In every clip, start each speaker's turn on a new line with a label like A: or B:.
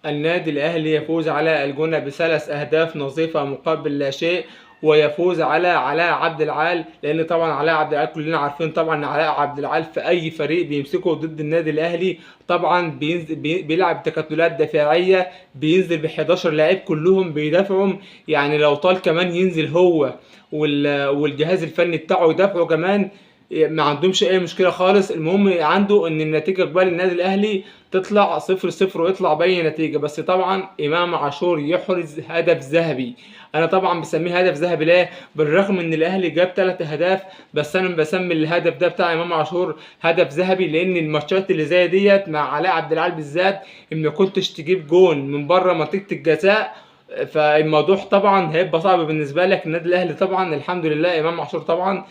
A: النادي الأهلي يفوز على الجونة بثلاث أهداف نظيفة مقابل لا شيء، ويفوز على علاء عبد العال، لأن طبعا علاء عبد العال كلنا عارفين طبعا إن علاء عبد العال في أي فريق بيمسكه ضد النادي الأهلي طبعا بينزل بيلعب تكتلات دفاعية، بينزل ب 11 لاعب كلهم بيدافعوا. يعني لو طال كمان ينزل هو والجهاز الفني بتاعه يدافعوا كمان، ما عندهمش اي مشكله خالص. المهم عنده ان النتيجه قبال النادي الاهلي تطلع 0-0 ويطلع باي نتيجه. بس طبعا امام عاشور يحرز هدف ذهبي. انا طبعا بسميه هدف ذهبي ليه؟ بالرغم ان الاهلي جاب 3 اهداف، بس انا بسمي الهدف ده بتاع امام عاشور هدف ذهبي، لان الماتشات اللي زي ديت مع علاء عبد العال بالذات، ان ما كنتش تجيب جون من بره منطقه الجزاء، فالموضوع طبعا هيبقى صعب بالنسبه لك. النادي الاهلي طبعا الحمد لله امام عاشور طبعا،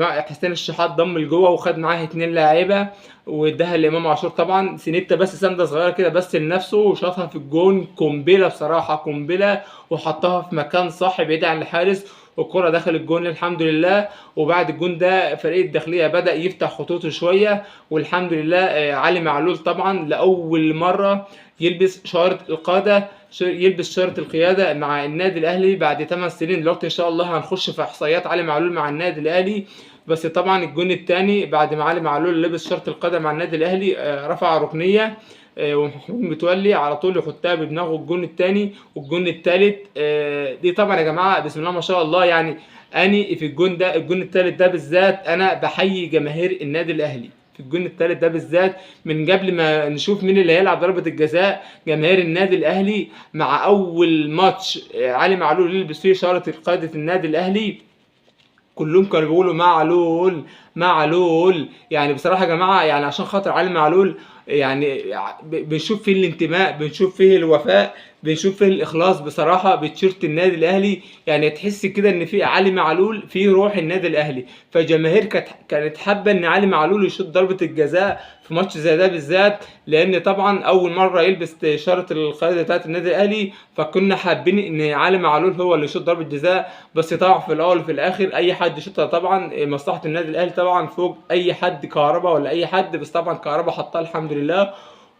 A: حسين الشحات ضم لجوه وخد معاه 2 لاعيبه واداها لامام عاشور. طبعا سنيتا بس سنده صغيره كده بس لنفسه وشاطها في الجون قنبله، بصراحه قنبله، وحطها في مكان صح بعيد عن الحارس، والكرة دخل الجون الحمد لله. وبعد الجون ده فريق الداخلية بدأ يفتح خطوطه شوية، والحمد لله. علي معلول طبعا لأول مرة يلبس شارة القادة، يلبس شارة القيادة مع النادي الأهلي بعد 8 سنين. دلوقتي إن شاء الله هنخش في إحصائيات علي معلول مع النادي الأهلي. بس طبعا الجون الثاني بعد ما علي معلول لبس شارة القادة مع النادي الأهلي، رفع ركنية، ومحمود متولي على طول يحطها بدماغه الجون الثاني والجون الثالث. دي طبعا يا جماعة بسم الله ما شاء الله. يعني أني في الجون ده، الجون الثالث ده بالذات أنا بحيي جماهير النادي الأهلي في الجون الثالث ده بالذات. من قبل ما نشوف مين اللي هيلعب ضربة الجزاء، جماهير النادي الأهلي مع أول ماتش علي معلول يلبس فيه شارة قادة النادي الأهلي كلهم كانوا بيقولوا معلول معلول. يعني بصراحة يا جماعة يعني عشان خاطر علي معلول، يعني بنشوف فيه الانتماء، بنشوف فيه الوفاء، بنشوف فيه الإخلاص بصراحة بتيشيرت النادي الأهلي. يعني تحس كده إن في علي معلول في روح النادي الأهلي. فجماهير كانت حابة إن علي معلول يشوط ضربة الجزاء في ماتش زي ده بالذات، لأن طبعا أول مرة يلبس شارة القيادة بتاعت النادي الأهلي، فكنا حابين إن علي معلول هو اللي يشوط ضربة جزاء. بس طبعا في الأول وفي الآخر أي حد يشوطها طبعا مصلحة النادي الأهلي طبعا فوق أي حد، كهربا ولا أي حد. بس طبعا كهربا حطها الحمد لله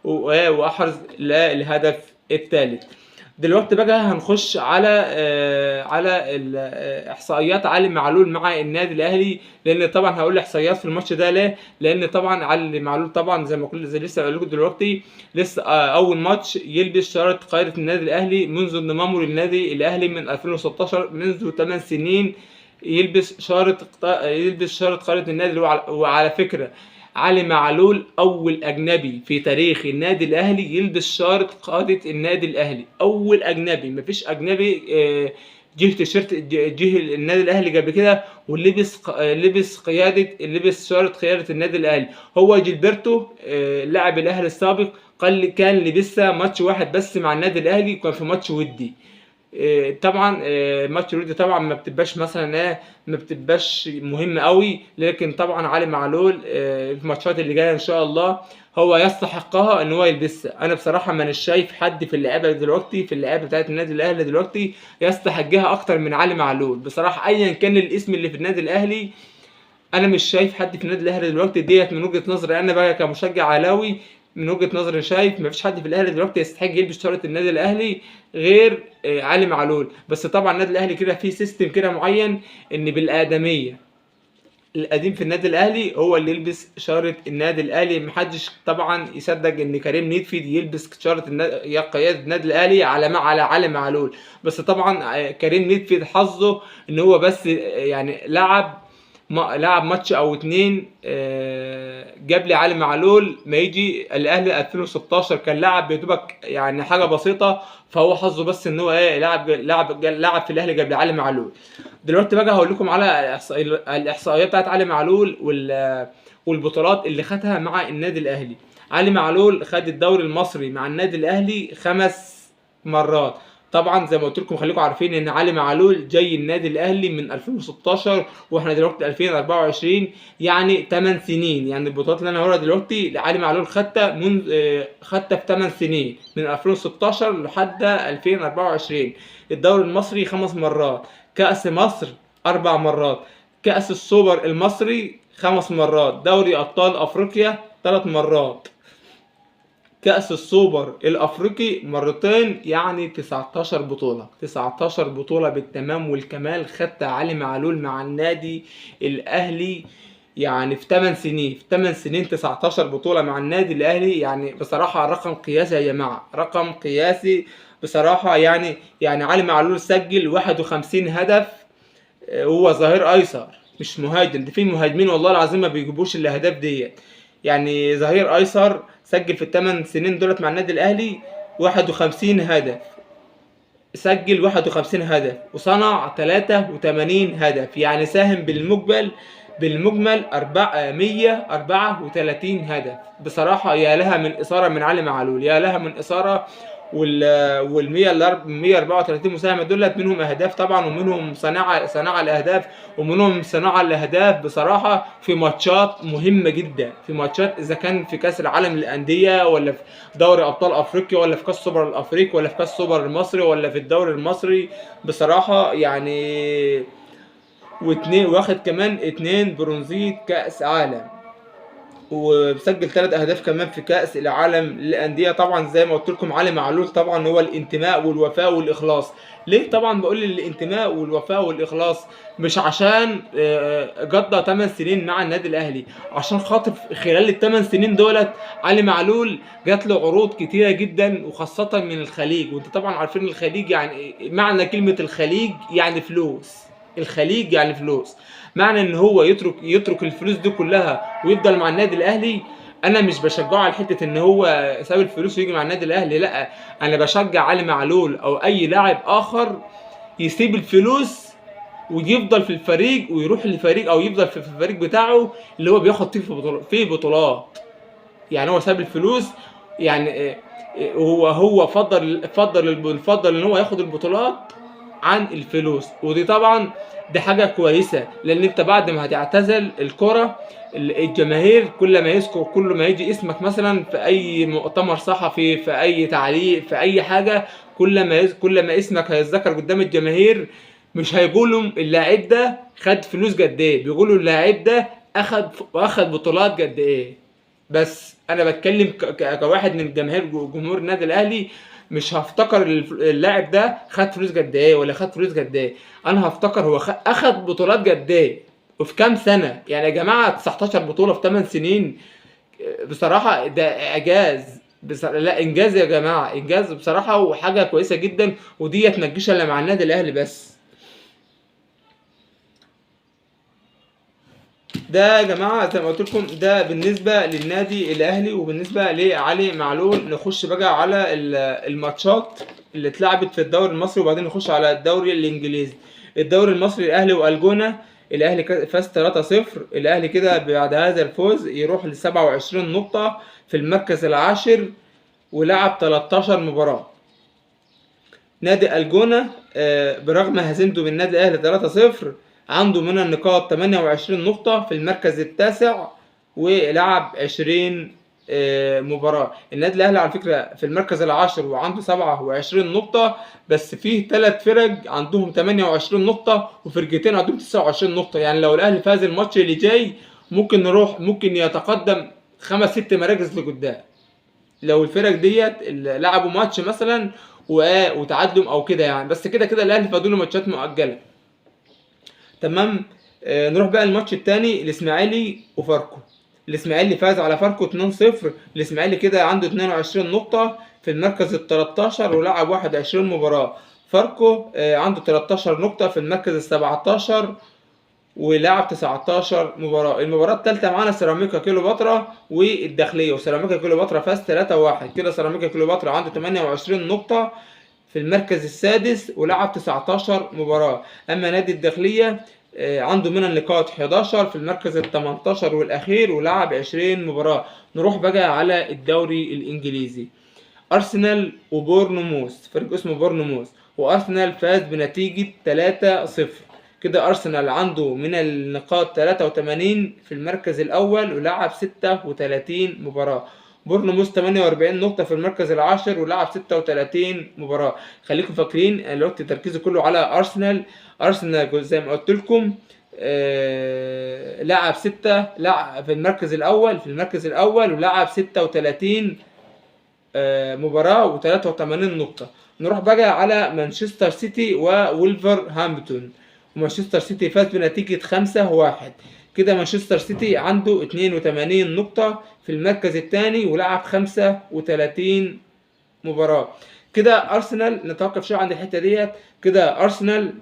A: وأحرز الهدف الثالث. دلوقتي بقى هنخش على احصائيات علي معلول مع النادي الاهلي، لان طبعا هقول احصائيات في الماتش ده ليه؟ لان طبعا علي معلول طبعا زي ما كل زي لسه بقول لكم دلوقتي لسه اول ماتش يلبس شارة قائده النادي الاهلي منذ انضمامه للنادي الاهلي من 2016، منذ 8 سنين يلبس شارة قائده النادي. وعلى فكره علي معلول اول اجنبي في تاريخ النادي الاهلي يلبس شارة قادة النادي الاهلي، اول اجنبي. مفيش اجنبي جه تيشيرت جه النادي الاهلي قبل كده لبس شارة قيادة النادي الاهلي. هو جilberto لاعب الاهلي السابق كان لبسها ماتش واحد بس مع النادي الاهلي، كان في ماتش ودي. طبعا ماتش الودي طبعا ما بتبقاش مثلا ما بتبقاش مهمه قوي، لكن طبعا علي معلول في الماتشات اللي جايه ان شاء الله هو يستحقها ان هو يلبسها. انا بصراحه ما شايف حد في اللعيبه دلوقتي، في اللعيبه بتاعت النادي الاهلي دلوقتي يستحقها اكتر من علي معلول بصراحه، ايا كان الاسم اللي في النادي الاهلي. انا مش شايف حد في النادي الاهلي دلوقتي ديت من وجهه نظري انا بقى كمشجع اهلاوي. من وجهه نظري شايف مفيش حد في الاهلي دلوقتي يستحق يلبس شارة النادي الاهلي غير علي معلول. بس طبعا النادي الاهلي كده في سيستم كده معين ان بالادميه القديم في النادي الاهلي هو اللي يلبس شارة النادي الاهلي. محدش طبعا يصدق ان كريم نيدفيد يلبس شارة قيادة النادي الاهلي على علي معلول. بس طبعا كريم نيدفيد حظه ان هو بس يعني لعب ماتش او اتنين جاب لي علي معلول. ما يجي الاهلي 2016 كان لعب يدوبك يعني حاجه بسيطه، فهو حظه بس ان هو لعب في الاهلي جاب لي علي معلول. دلوقتي بقى هقول لكم على الاحصائيات بتاعت علي معلول والبطولات اللي خدها مع النادي الاهلي. علي معلول خد الدوري المصري مع النادي الاهلي 5 مرات. طبعا زي ما قلت لكم خليكم عارفين ان علي معلول جاي النادي الاهلي من 2016 واحنا دلوقتي 2024، يعني 8 سنين. يعني البطولات اللي انا هقولها دلوقتي علي معلول خدتها خدتها في 8 سنين من 2016 لحد 2024. الدوري المصري 5 مرات، كأس مصر 4 مرات، كأس السوبر المصري 5 مرات، دوري ابطال افريقيا 3 مرات. كأس السوبر الأفريقي مرتين، يعني 19 بطولة، 19 بطولة بالتمام والكمال خدت علي معلول مع النادي الأهلي. يعني في 8 سنين، في 8 سنين 19 بطولة مع النادي الأهلي، يعني بصراحة رقم قياسي يا جماعة، رقم قياسي بصراحة. يعني علي معلول سجل 51 هدف. هو ظهير ايسر مش مهاجم، ده في مهاجمين والله العظيم ما بيجيبوش الاهداف ديت. يعني ظهير ايسر سجل في الثمان سنين دولت مع النادي الاهلي 51 هدف، سجل 51 هدف وصنع 83 هدف، يعني ساهم بالمجمل 134 هدف. بصراحة يا لها من إثارة من علي معلول، يا لها من إثارة. وال 134 مساهمة دولت منهم أهداف طبعا، ومنهم صناعة الأهداف، ومنهم صناعة الأهداف بصراحة في ماتشات مهمة جدا، في ماتشات إذا كان في كأس العالم للأندية، ولا في دوري أبطال أفريقيا، ولا في كأس سوبر الأفريقي، ولا في كأس سوبر المصري، ولا في الدوري المصري بصراحة يعني. واخد كمان 2 برونزية كأس عالم، وبسجل 3 اهداف كمان في كأس العالم للأندية. طبعا زي ما قلت لكم علي معلول طبعا هو الانتماء والوفاء والإخلاص. ليه طبعا بقول الانتماء والوفاء والإخلاص؟ مش عشان قضى 8 سنين مع النادي الأهلي، عشان خاطر خلال ال8 سنين دولت علي معلول جات له عروض كتيرة جدا، وخاصة من الخليج. وانت طبعا عارفين الخليج يعني معنى كلمة الخليج يعني فلوس. الخليج يعني فلوس. معنى ان هو يترك الفلوس دي كلها ويفضل مع النادي الاهلي. انا مش بشجعه على حته ان هو ساب الفلوس ويجي مع النادي الاهلي، لا، انا بشجع علي معلول او اي لاعب اخر يسيب الفلوس ويفضل في الفريق، ويروح للفريق او يفضل في الفريق بتاعه اللي هو بياخد فيه بطولات. يعني هو ساب الفلوس، يعني هو فضل ان هو ياخد البطولات عن الفلوس. ودي طبعا دي حاجة كويسة، لان انت بعد ما هتعتزل الكرة الجماهير كل ما يذكر، كل ما يجي اسمك مثلا في اي مؤتمر صحفي، في اي تعليق، في اي حاجة، كل ما اسمك هيتذكر قدام الجماهير، مش هيقولوا اللاعب ده خد فلوس قد ايه، بيقولوا اللاعب ده اخد بطولات قد ايه. بس انا بتكلم كواحد من جمهور النادي الاهلي، مش هفتكر اللاعب ده خد فلوس قد ايه ولا خد فلوس قد ايه، انا هفتكر هو اخد بطولات قد ايه وفي كام سنه. يعني يا جماعه 19 بطوله في 8 سنين، بصراحه ده اعجاز. لا انجاز يا جماعه، انجاز بصراحه، وحاجه كويسه جدا، وديت ما تجيش الا مع النادي الاهلي بس. ده يا جماعه زي ما قلت لكم ده بالنسبه للنادي الاهلي وبالنسبه لعلي معلول. نخش بقى على الماتشات اللي اتلعبت في الدوري المصري، وبعدين نخش على الدوري الانجليزي. الدوري المصري الاهلي والجونه، الاهلي فاز 3-0. الاهلي كده بعد هذا الفوز يروح ل 27 نقطه في المركز العاشر، ولعب 13 مباراه. نادي الجونة برغم هزيمته من النادي الاهلي 3-0 عنده من النقاط 28 نقطة في المركز التاسع، ولعب 20 مباراة. النادي الاهلي على فكرة في المركز العاشر وعنده 27 نقطة، بس فيه 3 فرق عندهم 28 نقطة وفرقتين عندهم 29 نقطة. يعني لو الاهلي فاز الماتش اللي جاي ممكن يتقدم 5-6 مراكز لقدام، لو الفرق ديت لعبوا ماتش مثلا وتعادلوا او كده يعني. بس كده كده الاهلي فاضل له ماتشات مؤجله. تمام. نروح بقى الماتش الثاني، الاسماعيلي وفاركو. الاسماعيلي فاز على فاركو 2-0. الاسماعيلي كده عنده 22 نقطه في المركز ال 13 ولعب 21 مباراه. فاركو عنده 13 نقطه في المركز ال 17 ولعب 19 مباراة. المباراة الثالثة معانا سيراميكا كليوباترا والداخلية، وسيراميكا كليوباترا فاز 3-1. كده سيراميكا كليوباترا عنده 28 نقطة في المركز السادس ولعب 19 مباراة. أما نادي الداخلية عنده من النقاط 11 في المركز ال 18 والأخير ولعب 20 مباراة. نروح بقى على الدوري الإنجليزي. أرسنال وبورنموث، فريق اسمه بورنموث، وأرسنال فاز بنتيجة 3-0. كده أرسنال عنده من النقاط 83 في المركز الأول ولعب 36 مباراة. بورنموث 48 نقطة في المركز العاشر ولعب 36 مباراة. خليكم فاكرين الوقت تركيزي كله على أرسنال. أرسنال زي ما قلت لكم لعب 6 لعب في المركز الأول ولعب 36 مباراة و83 نقطة. نروح بقى على مانشستر سيتي وولفرهامبتون، ومانشستر سيتي فاز بنتيجة 5-1. كده مانشستر سيتي عنده 82 نقطة في المركز الثاني ولعب 35 مباراة. كده أرسنال نتوقف شوية عند الحتة ديت. كده أرسنال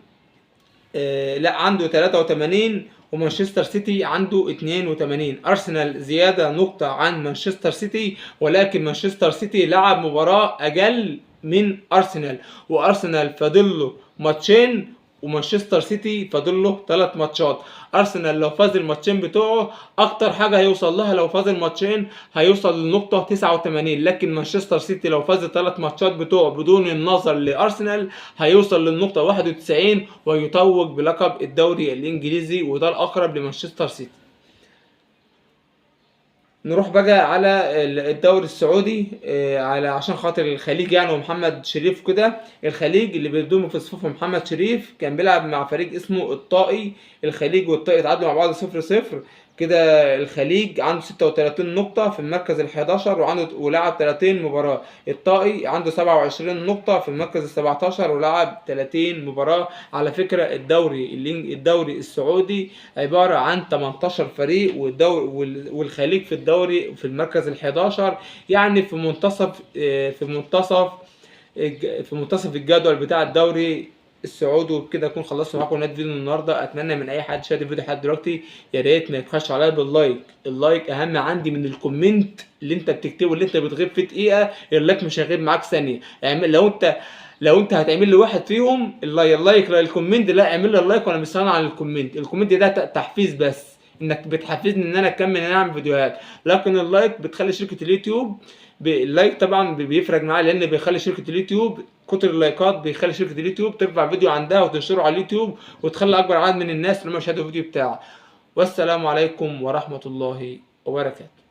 A: لا عنده 83 ومانشستر سيتي عنده 82. ارسنال زياده نقطه عن مانشستر سيتي، ولكن مانشستر سيتي لعب مباراه اقل من ارسنال، وارسنال فاضل له ماتشين ومانشستر سيتي فاضل له 3 ماتشات. ارسنال لو فاز الماتشين بتوعه اكتر حاجه هيوصل لها، لو فاز الماتشين هيوصل للنقطه 89، لكن مانشستر سيتي لو فاز ال3 ماتشات بتوعه بدون النظر لارسنال هيوصل للنقطه 91 ويتوج بلقب الدوري الانجليزي، وده الاقرب لمانشستر سيتي. نروح بقى على الدوري السعودي، على عشان خاطر الخليج يعني ومحمد شريف كده. الخليج اللي بيضم في صفوف محمد شريف كان بيلعب مع فريق اسمه الطائي. الخليج والطائي اتعادلوا مع بعض 0-0. كده الخليج عنده 36 نقطة في المركز ال11 ولعب 30 مباراة. الطائي عنده 27 نقطة في المركز ال17 ولعب 30 مباراة. على فكرة الدوري السعودي عبارة عن 18 فريق، والخليج في الدوري في المركز ال11، يعني في منتصف الجدول بتاع الدوري السعودي. وبكده اكون خلصت معاكم نهايه فيديو النهارده. اتمنى من اي حد شاهد الفيديو لحد دلوقتي يا ريت ما يبخلش عليا باللايك. اللايك اهم عندي من الكومنت اللي انت بتكتبه، اللي انت بتغيب فيه دقيقه اللايك مش هيغيب معاك ثانيه. يعني لو انت هتعمل لي واحد فيهم اللايك لا الكومنت، لا اعمل لي اللايك وانا مستني على الكومنت. الكومنت ده تحفيز بس، انك بتحفزني ان انا اكمل ان انا اعمل فيديوهات، لكن اللايك بتخلي شركه اليوتيوب اللايك طبعا بيفرق معايا، لان بيخلي شركه اليوتيوب كتر اللايكات بيخلي شركه اليوتيوب ترفع فيديو عندها وتنشره على اليوتيوب وتخلي اكبر عدد من الناس اللي هم يشاهدوا الفيديو بتاعها. والسلام عليكم ورحمه الله وبركاته.